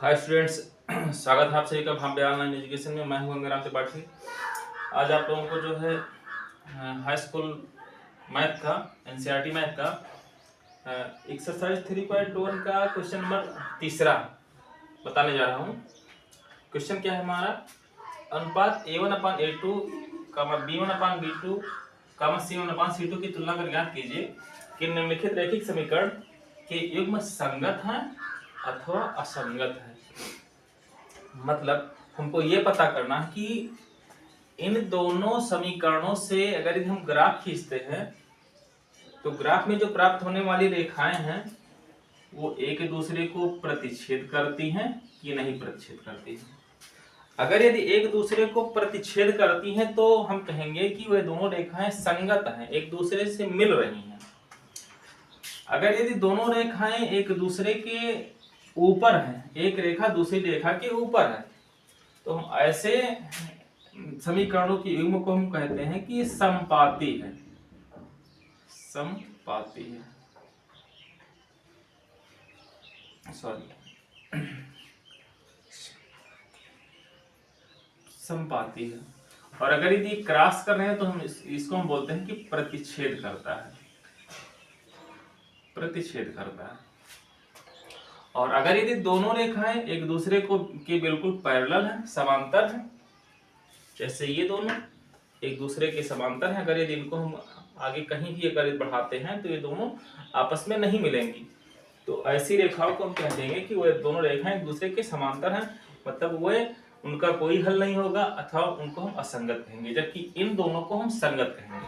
Hi students, स्वागत है आप सभी का भाव्य ऑनलाइन एजुकेशन में। मैं हूं गंगाराम त्रिपाठी। आज आप लोगों को जो है हाई स्कूल मैथ का एनसीईआरटी मैथ का एक्सरसाइज 3.1 का क्वेश्चन नंबर 3 बताने जा रहा हूं। क्वेश्चन क्या है हमारा, अनुपात a1/a2, b1/b2, c1/c2 की तुलना कर ज्ञात कीजिए कि निम्नलिखित रैखिक समीकरण के युग्म संगत हैं अथवा असंगत है। मतलब हमको ये पता करना है कि इन दोनों समीकरणों से अगर यदि हम ग्राफ खींचते हैं तो ग्राफ में जो प्राप्त होने वाली रेखाएं हैं वो एक दूसरे को प्रतिच्छेद करती हैं कि नहीं प्रतिच्छेद करती हैं। अगर यदि एक दूसरे को प्रतिच्छेद करती हैं तो हम कहेंगे कि वह दोनों रेखाएं संगत हैं, एक दूसरे से मिल रही हैं। अगर यदि दोनों रेखाएं एक दूसरे के ऊपर है, एक रेखा दूसरी रेखा के ऊपर है, तो हम ऐसे समीकरणों की युग्म को हम कहते हैं कि समपाती है। समपाती है, सॉरी, समपाती है। और अगर यदि क्रॉस कर रहे हैं तो हम इसको हम बोलते हैं कि प्रतिच्छेद करता है, प्रतिच्छेद करता है। और अगर यदि दोनों रेखाएं एक दूसरे को के बिल्कुल पैरेलल हैं, समांतर हैं, जैसे ये दोनों एक दूसरे के समांतर हैं, अगर यदि इनको हम आगे कहीं भी अगर बढ़ाते हैं तो ये दोनों आपस में नहीं मिलेंगी, तो ऐसी रेखाओं को हम कह देंगे कि वो दोनों रेखाएं एक दूसरे के समांतर हैं, मतलब वो उनका कोई हल नहीं होगा अथवा उनको हम असंगत कहेंगे, जबकि इन दोनों को हम संगत कहेंगे।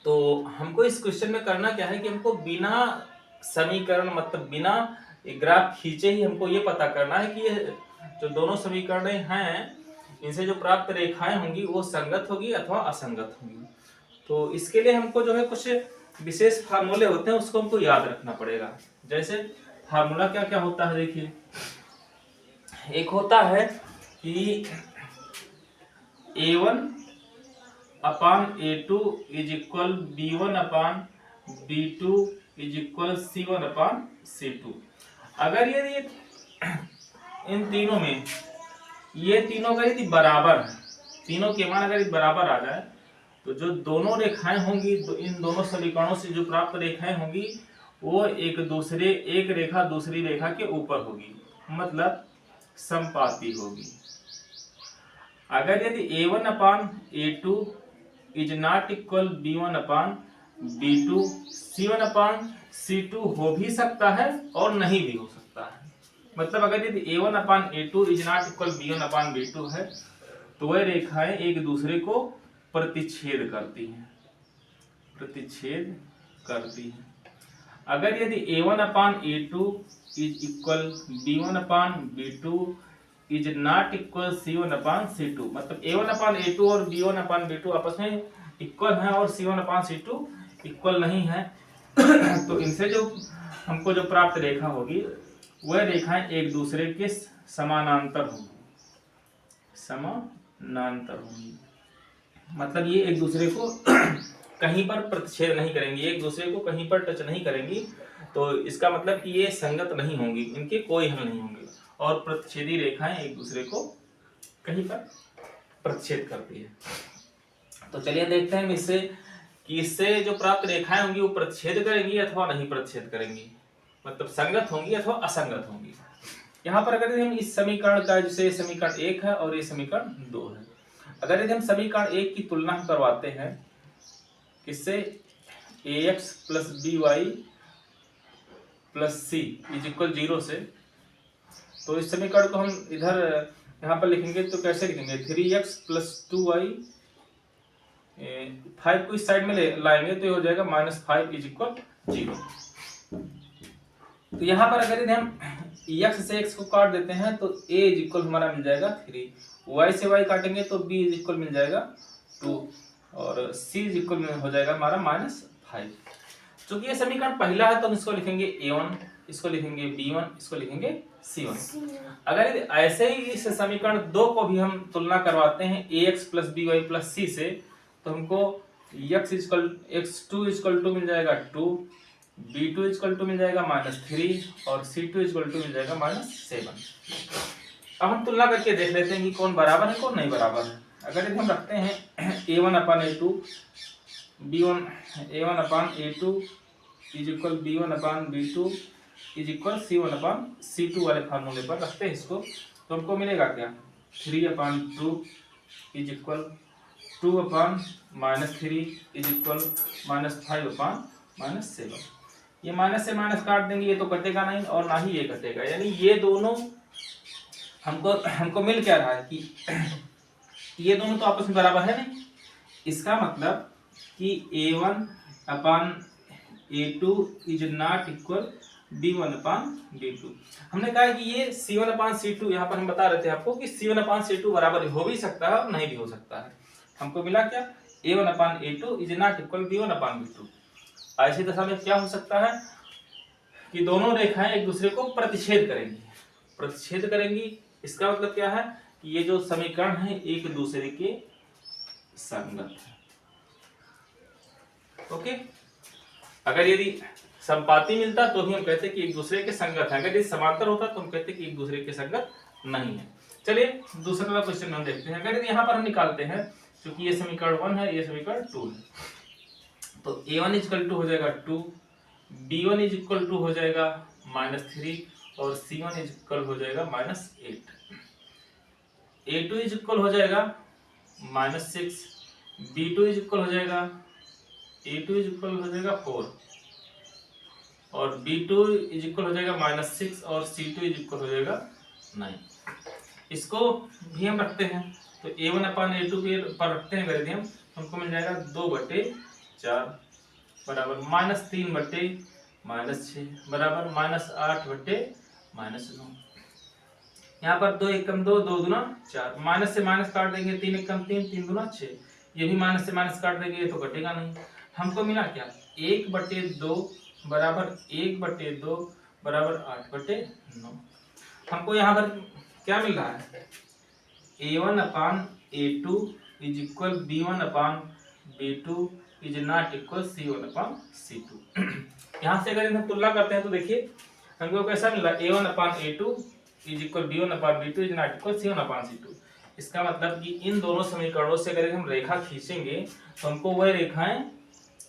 तो हमको इस क्वेश्चन में करना क्या है कि हमको बिना समीकरण मतलब बिना ग्राफ खींचे ही हमको ये पता करना है कि ये जो दोनों समीकरण हैं इनसे जो प्राप्त रेखाएं होंगी वो संगत होगी अथवा असंगत होंगी। तो इसके लिए हमको जो है कुछ विशेष फार्मूले होते हैं, उसको हमको याद रखना पड़ेगा। जैसे फार्मूला क्या क्या होता है, देखिए, एक होता है कि a1/a2 = b1/b2 = c1/c2। अगर यदि इन तीनों में ये तीनों अगर यदि बराबर है, तीनों के मान अगर बराबर आ जाए तो जो दोनों रेखाएं होंगी, तो इन दोनों समीकरणों से जो प्राप्त रेखाएं होंगी वो एक रेखा दूसरी रेखा के ऊपर होगी, मतलब समपाती होगी। अगर यदि a1/a2 ≠ b1/b2 c1/c2 हो भी सकता है और नहीं भी हो सकता है। मतलब अगर यदि a1/a2 ≠ b1/b2 है तो वह रेखाएं एक दूसरे को प्रतिच्छेद करती हैं, प्रतिच्छेद करती हैं। अगर यदि a1/a2 = b1/b2 ≠ c1/c2, मतलब a1/a2 और b1/b2 आपस में इक्वल हैं और c1/c2 इक्वल नहीं है तो इनसे जो हमको जो प्राप्त रेखा होगी वह रेखाएं एक दूसरे के समानांतर होंगी, समानांतर होंगी। मतलब ये एक दूसरे को कहीं पर प्रतिच्छेद नहीं करेंगी, एक दूसरे को कहीं पर टच नहीं करेंगी, तो इसका मतलब कि ये संगत नहीं होंगी, इनके कोई हल नहीं होंगे और प्रतिच्छेदी रेखाएं एक दूसरे को कहीं पर प्रतिच्छेद करती है। तो चलिए देखते हैं इससे कि इससे जो प्राप्त रेखाएं होंगी वो प्रतिच्छेद करेंगी अथवा नहीं प्रतिच्छेद करेंगी, मतलब संगत होंगी अथवा असंगत होंगी। यहाँ पर अगर हम इस समीकरण का, जैसे समीकरण 1 है और ये समीकरण 2 है, अगर यदि हम समीकरण 1 की तुलना करवाते हैं किससे, ax + by + c = 0 से, तो इस समीकरण को हम इधर यहाँ पर लिखेंगे तो कैसे लिखेंगे, 3x + 2y, 5 को इस साइड में लाएंगे तो ये हो जाएगा -5 = 0। तो यहाँ पर अगर यदि हम x से x को काट देते हैं तो a हमारा मिल जाएगा 3, y से y काटेंगे तो b मिल जाएगा 2 और c हो जाएगा हमारा -5। चूंकि ये समीकरण पहला है तो हम इसको लिखेंगे a1, इसको लिखेंगे b1, इसको लिखेंगे c1। अगर यदि ऐसे ही इस समीकरण 2 को भी हम तुलना करवाते हैं ax + by + c से, तो हमको x2 = मिल जाएगा 2, B2 इक्वल टू मिल जाएगा -3 और C2 इक्वल टू मिल जाएगा -7। अब हम तुलना करके देख लेते हैं कि कौन बराबर है कौन नहीं बराबर है। अगर यदि हम रखते हैं A1/A2 B1 A1/A2 is equal B1/B2 is equal C1/C2 वाले फार्मूले पर रखते हैं इसको, तो हमको मिलेगा क्या 3/2 इज इक्वल 2/-3 इज इक्वल -5/-7। ये माइनस से माइनस काट देंगे, ये तो कटेगा नहीं और ना ही ये कटेगा, यानी ये दोनों हमको मिल क्या रहा है कि ये दोनों तो आपस में बराबर है नहीं। इसका मतलब कि A1/A2 is not equal B1/B2। हमने कहा कि ये C1/C2, यहाँ पर हम बता रहे थे आपको कि C1/C2 बराबर हो भी सकता है और नहीं भी हो सकता है। हमको मिला क्या A1/A2 is not equal B1/B2। ऐसी दशा में क्या हो सकता है कि दोनों रेखाएं एक दूसरे को प्रतिच्छेद करेंगी। इसका मतलब क्या है कि ये जो समीकरण है एक दूसरे के संगत है। ओके, अगर यदि संपाती मिलता तो भी हम कहते कि एक दूसरे के संगत है, अगर यदि समांतर होता तो हम कहते कि एक दूसरे के संगत नहीं है। चलिए दूसरा वाला क्वेश्चन हम देखते हैं। अगर यदि यहाँ पर हम निकालते हैं, क्योंकि ये समीकरण 1 है, ये समीकरण 2 है, तो A1 इक्वल टू हो जाएगा 2, B1 इज इक्वल टू हो जाएगा -3 और C1 इज इक्वल हो जाएगा -8। A2 इज इक्वल हो जाएगा -6, B2 इज इक्वल हो जाएगा A2 इज इक्वल हो जाएगा 4 और B2 इज इक्वल हो जाएगा -6 और C2 इज इक्वल हो जाएगा 9। इसको भी हम रखते हैं, तो A1/A2 पर रखते हैं, अगर हम हमको मिल जाएगा 2/4 बराबर -3/-6 बराबर -8/-9। यहाँ पर 2 एकम 2, 2 दूना 4, माइनस से माइनस काट देंगे, 3 एकम 3, 3 दूना 6, ये भी माइनस से माइनस काट देंगे, ये तो कटेगा नहीं। हमको मिला क्या 1/2 बराबर 1/2 बराबर 8/9। हमको यहाँ पर क्या मिल रहा है A1/A2 is equal B1/B2 is not equal C1/C2। यहाँ से अगर हम तुलना करते हैं तो देखिए हमको कैसा मिल रहा है A1/A2 is equal B1/B2 is not equal C1/C2। इसका मतलब कि इन दोनों समीकरणों से अगर हम रेखा खींचेंगे तो हमको वह रेखाएं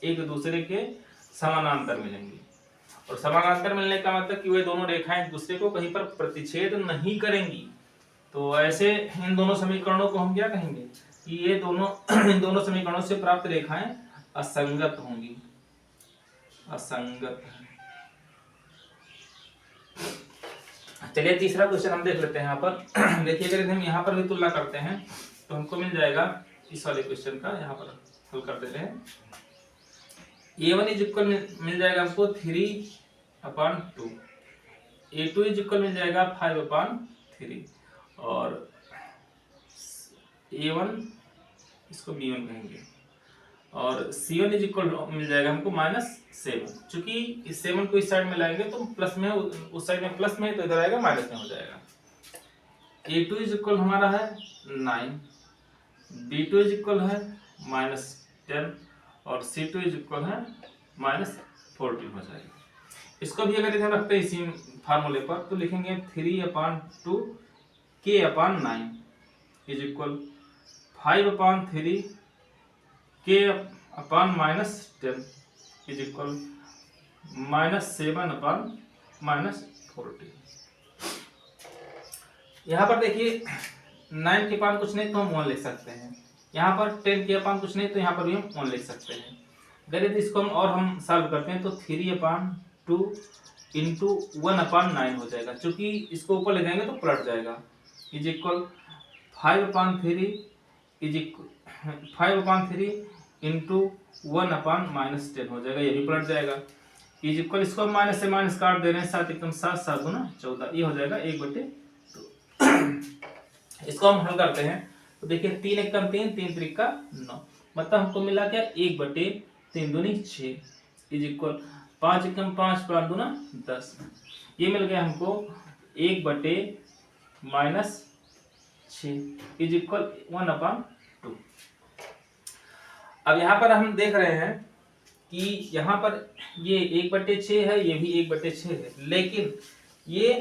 एक दूसरे के समानांतर मिलेंगी, और समानांतर मिलने का मतलब कि वे दोनों रेखाएं एक दूसरे को कहीं पर प्रतिच्छेद नहीं करेंगी। तो ऐसे इन दोनों समीकरणों को हम क्या कहेंगे कि ये दोनों इन दोनों समीकरणों से प्राप्त रेखाएं असंगत होंगी, असंगत। चलिए तीसरा क्वेश्चन हम देख लेते हैं। यहाँ पर देखिए अगर हम यहाँ पर भी तुलना करते हैं तो हमको मिल जाएगा इस वाले क्वेश्चन का, यहाँ पर हल कर देते हैं। A1 इज इक्वल मिल जाएगा हमको 3/2, A2 इज इक्वल मिल जाएगा 5/3 और A1 इसको B1 कहेंगे और C1 इज इक्वल मिल जाएगा हमको -7। चूंकि इस 7 को इस साइड में लाएंगे तो प्लस में, उस साइड में प्लस में, तो इधर आएगा माइनस में हो जाएगा। A2 इज इक्वल हमारा है 9, B2 इज इक्वल है -10 और C2 इज इक्वल है -14 हो जाएगा। इसको भी अगर इधर रखते हैं इसी फार्मूले पर तो लिखेंगे 3/2 K/9 is equal 5/3 K/-10 is equal -7/-14। यहाँ पर देखिए 9 के पान कुछ नहीं तो हम 1 लिख सकते हैं, यहाँ पर 10 के पान कुछ नहीं तो यहाँ पर भी हम 1 लिख सकते हैं। अगर यदि इसको हम सॉल्व करते हैं तो 3/2 इंटू 1/9 हो जाएगा, क्योंकि इसको ऊपर ले जाएंगे तो पलट जाएगा, इज इक्वल 5/3 इंटू 1/-10 हो जाएगा, ये भी पलट जाएगा, इज इक्वल इसको हम माइनस से माइनस काट दे रहे हैं, 7 एकम 7, 7 गुना 14, ये हो जाएगा 1/2। इसको हम हल करते हैं तो देखिए 3 एकम 3, 3 त्रिका 9, मतलब हमको मिला क्या 1/3 दूनी 6 इज इक्वल 5 एकम 5, 5 दूना 10, ये मिल गया हमको 1/-6 इज इक्वल 1/2। अब यहाँ पर हम देख रहे हैं कि यहाँ पर ये 1/6 है, ये भी 1/6 है, लेकिन ये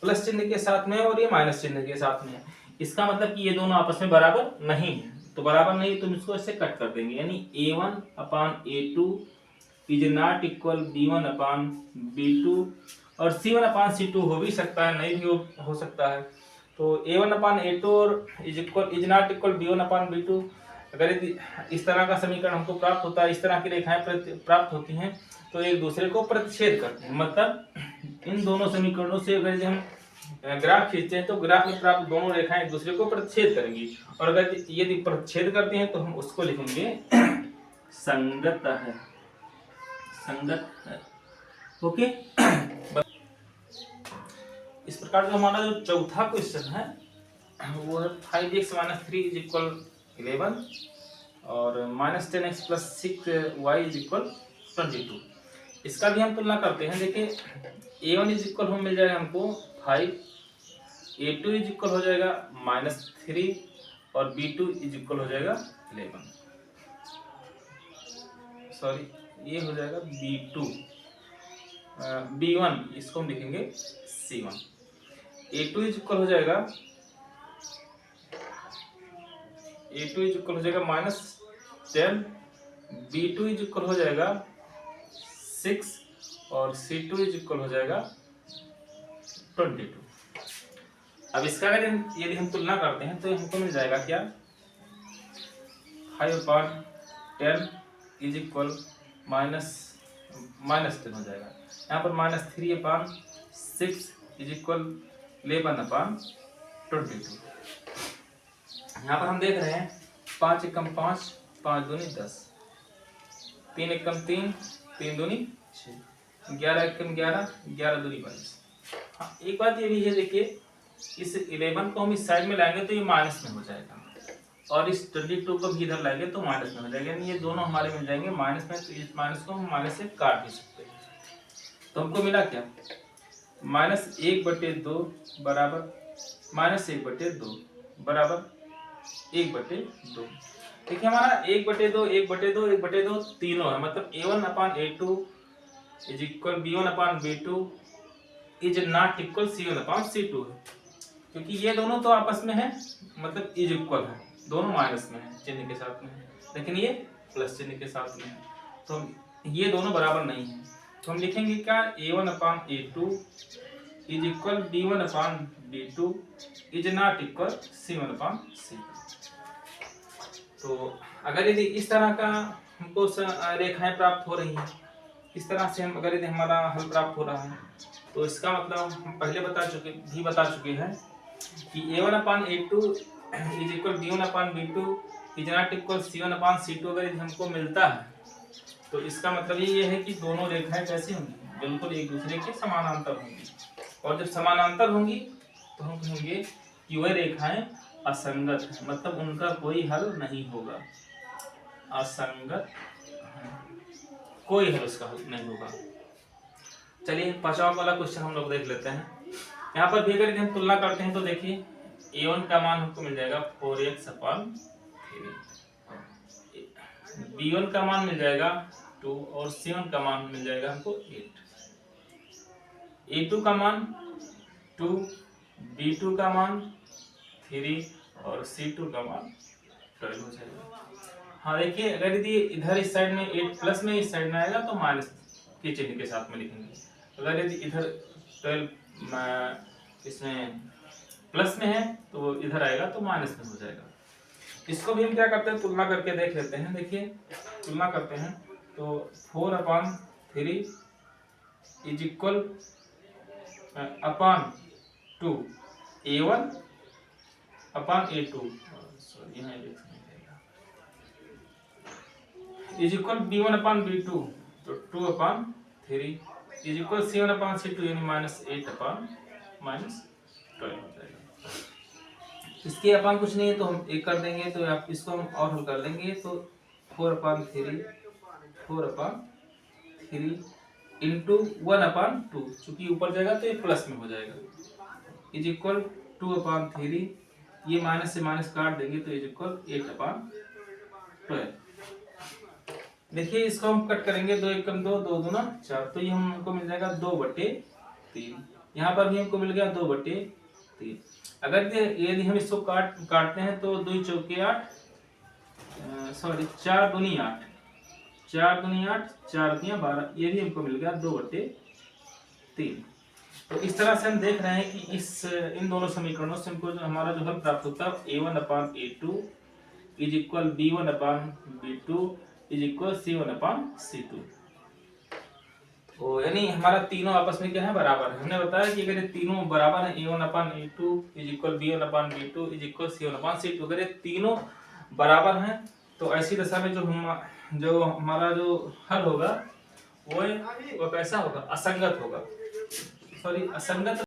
प्लस चिन्ह के साथ में और ये माइनस चिन्ह के साथ में है। इसका मतलब कि ये दोनों आपस में बराबर नहीं है। तो बराबर नहीं, तुम इसको ऐसे कट कर देंगे, यानी A1/A2 is not equal B1/B2, और C1/C2 हो भी सकता है, नहीं भी हो सकता है। तो A1/A2 और इज नॉट इक्वल B1/B2, अगर इस तरह का समीकरण हमको प्राप्त होता है, इस तरह की रेखाएं प्राप्त होती हैं, तो एक दूसरे को प्रतिच्छेद करते हैं। मतलब इन दोनों समीकरणों से अगर हम ग्राफ खींचते हैं तो ग्राफ में प्राप्त दोनों रेखाएं एक दूसरे को प्रतिच्छेद करेंगी, और अगर यदि प्रतिच्छेद करते हैं तो हम उसको लिखेंगे संगत है, संगत है। ओके। इस प्रकार जो हमारा जो चौथा क्वेश्चन है वो है 5x - 3 = 11 और -10x + 6y = 22। इसका भी हम तुलना करते हैं। देखिए A1 = मिल जाएगा हमको 5, A2 = हो जाएगा -3 और B2 = हो जाएगा 11। सॉरी, ये हो जाएगा B2, B1 इसको हम लिखेंगे C1। A2 = हो जाएगा -10, B2 = हो जाएगा 6 और C2 = हो जाएगा 22। अब इसका यदि हम तुलना करते हैं तो हमको मिल जाएगा क्या, 5/10 = -10 हो जाएगा। यहाँ पर -3/6 = 11/22। यहाँ पर हम देख रहे हैं 5 एकम 5, 5 दूनी 10, 3 एकम 3, 3 दूनी 6, 11 एकम 11, 11 दूनी 22। हाँ, एक बात ये भी है, देखिए इस 11 को हम इस साइड में लाएंगे तो ये माइनस में हो जाएगा, और इस 22 को भी इधर लाएंगे तो माइनस में हो जाएगा, यानी ये दोनों हमारे मिल जाएंगे माइनस में। तो इस माइनस को हम माइनस से काट भी सकते हैं। तो हमको मिला क्या, -1/2 बराबर -1/2 बराबर 1/2। देखिए हमारा 1/2 1/2 1/2 तीनों है, मतलब A1/A2 = B1/B2 is not equal C1/C2 है, क्योंकि ये दोनों तो आपस में है, मतलब इज इक्वल है, दोनों माइनस में है चिन्ह के साथ में है, लेकिन ये प्लस चिन्ह के साथ में है, तो ये दोनों बराबर नहीं है। तो हम लिखेंगे क्या, A1/A2 is equal B1/B2 is not equal C1/C2। तो अगर यदि इस तरह का हमको रेखाएं प्राप्त हो रही हैं, इस तरह से हम अगर यदि हमारा हल प्राप्त हो रहा है, तो इसका मतलब हम पहले बता चुके हैं कि A1/A2 is equal B1/B2 is not equal C1/C2 अगर यदि हमको मिलता है, तो इसका मतलब ये है कि दोनों रेखाएं कैसी होंगी, बिल्कुल एक दूसरे के समानांतर होंगी, और जब समानांतर होंगी तो हम कहेंगे कि वह रेखाएं असंगत है, मतलब उनका कोई हल नहीं होगा, असंगत कोई हल उसका हल नहीं होगा। चलिए 5वां वाला क्वेश्चन हम लोग देख लेते हैं। यहाँ पर भी अगर हम तुलना करते हैं तो देखिए A1 का मान हमको मिल जाएगा 4x/3, B1 का मान मिल जाएगा 2 और C1 का मान मिल जाएगा हमको 8, A2 का मान 2, B2 का मान 3 और C2 का मान 12 हो जाएगा। हाँ देखिए अगर यदि इधर इस साइड में 8 प्लस में इस साइड में आएगा तो माइनस के चिन्ह के साथ में लिखेंगे, अगर यदि इधर 12 इसमें प्लस में है तो इधर आएगा तो माइनस में हो जाएगा। इसको भी हम क्या करते हैं, तुलना करके देख लेते हैं। देखिए तुलना करते हैं तो 4/3 is equal upon 2 A1/A2 is equal B1/B2 तो 2/3 इज इक्वल C1/C2 यानी -8/12 हो जाएगा। इसके अपन कुछ नहीं है तो हम एक कर देंगे, तो आप इसको हम और हल कर देंगे तो 4/3 इंटू 1/2, चूंकि ऊपर जाएगा तो ये प्लस में हो जाएगा, इज इक्वल 2/3, ये माइनस से माइनस काट देंगे तो इज इक्वल 8/12। देखिए इसको हम कट करेंगे, 2 एकम 2, 2 दूना 4, तो ये हमको मिल जाएगा 2/3। यहाँ पर भी हमको मिल गया 2/3। अगर यदि हम इसको काटते हैं तो 2 चौके 8, सॉरी 4 दूनी 8, 4 दूनी 8, 4 दिया 12, ये भी हमको मिल गया 2/3। तो इस तरह से हम देख रहे हैं कि इन दोनों समीकरणों से हमको जो हमारा जो हल प्राप्त होता है a1/a2 is equal b1/b2 is equal c1/c2। तो यानी हमारा तीनों आपस में क्या है, बराबर है। हमने बताया कि अगर ये तीनों बराबर है a1/a2 is equal b1/b2 is equal c1/c2, अगर ये तीनों बराबर हैं तो ऐसी दशा में जो हमारा जो हल होगा वो कैसा होगा, असंगत होगा, सॉरी असंगत